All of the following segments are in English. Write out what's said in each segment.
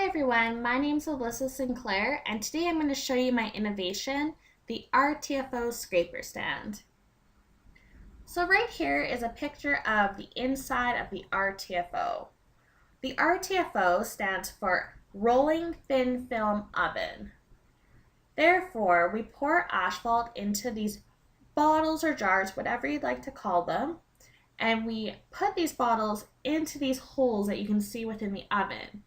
everyone, my name is Alyssa Sinclair and today I'm going to show you my innovation, the RTFO scraper stand. So right here is a picture of the inside of the RTFO. The RTFO stands for Rolling Thin Film Oven. Therefore, we pour asphalt into these bottles or jars, whatever you'd like to call them, and we put these bottles into these holes that you can see within the oven.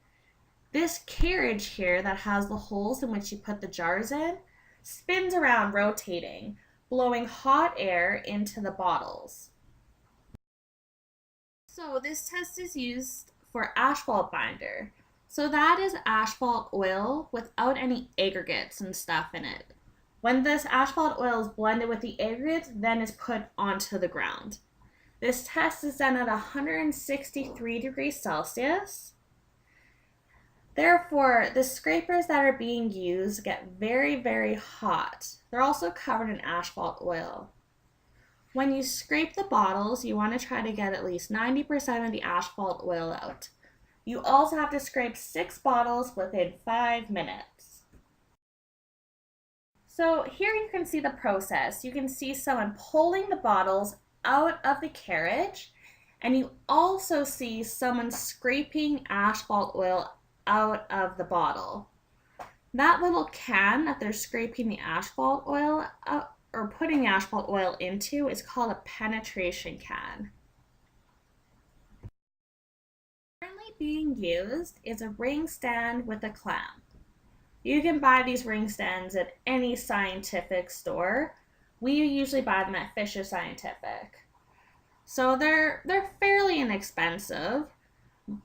This carriage here that has the holes in which you put the jars in spins around rotating, blowing hot air into the bottles. So this test is used for asphalt binder. So that is asphalt oil without any aggregates and stuff in it. When this asphalt oil is blended with the aggregates, then is put onto the ground. This test is done at 163 degrees Celsius. Therefore, the scrapers that are being used get very, very hot. They're also covered in asphalt oil. When you scrape the bottles, you want to try to get at least 90% of the asphalt oil out. You also have to scrape 6 bottles within 5 minutes. So here you can see the process. You can see someone pulling the bottles out of the carriage, and you also see someone scraping asphalt oil out of the bottle. That little can that they're scraping the asphalt oil out, or putting the asphalt oil into, is called a penetration can. Currently being used is a ring stand with a clamp. You can buy these ring stands at any scientific store. We usually buy them at Fisher Scientific. So they're fairly inexpensive,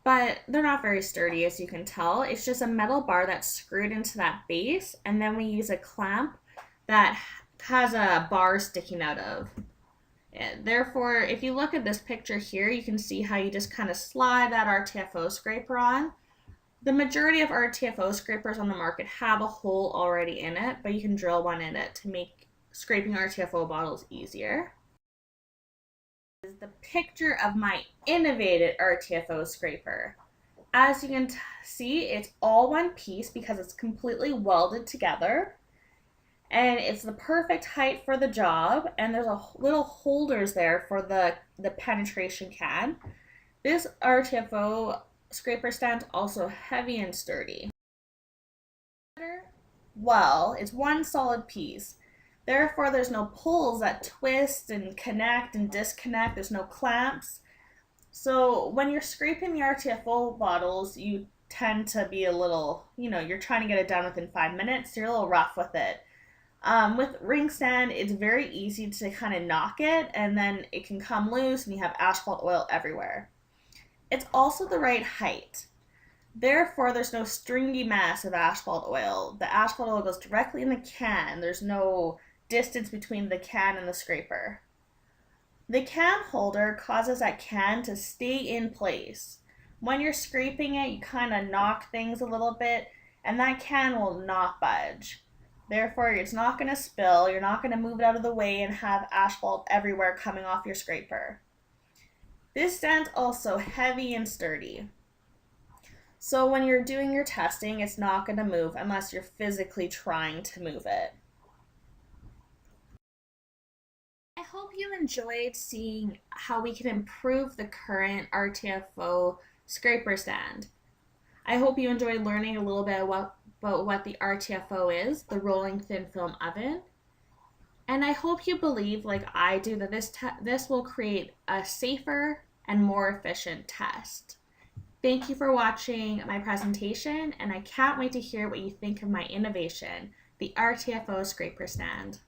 but they're not very sturdy, as you can tell. It's just a metal bar that's screwed into that base, and then we use a clamp that has a bar sticking out of it. Therefore, if you look at this picture here, you can see how you just kind of slide that RTFO scraper on. The majority of RTFO scrapers on the market have a hole already in it, but you can drill one in it to make scraping RTFO bottles easier. This is the picture of my innovative RTFO scraper. As you can see, it's all one piece because it's completely welded together, and it's the perfect height for the job, and there's a little holders there for the penetration can. This RTFO scraper stand is also heavy and sturdy. Well, it's one solid piece. Therefore, there's no pulls that twist and connect and disconnect. There's no clamps. So when you're scraping the RTFO bottles, you tend to be a little, you're trying to get it done within 5 minutes. So you're a little rough with it. With ring stand, it's very easy to kind of knock it, and then it can come loose and you have asphalt oil everywhere. It's also the right height. Therefore, there's no stringy mess of asphalt oil. The asphalt oil goes directly in the can. There's no distance between the can and the scraper. The can holder causes that can to stay in place. When you're scraping it, you kind of knock things a little bit, and that can will not budge. Therefore, it's not going to spill. You're not going to move it out of the way and have asphalt everywhere coming off your scraper. This stand's also heavy and sturdy. So when you're doing your testing, it's not going to move unless you're physically trying to move it. I hope you enjoyed seeing how we can improve the current RTFO scraper stand. I hope you enjoyed learning a little bit about what the RTFO is, the rolling thin film oven. And I hope you believe, like I do, that this will create a safer and more efficient test. Thank you for watching my presentation, and I can't wait to hear what you think of my innovation, the RTFO scraper stand.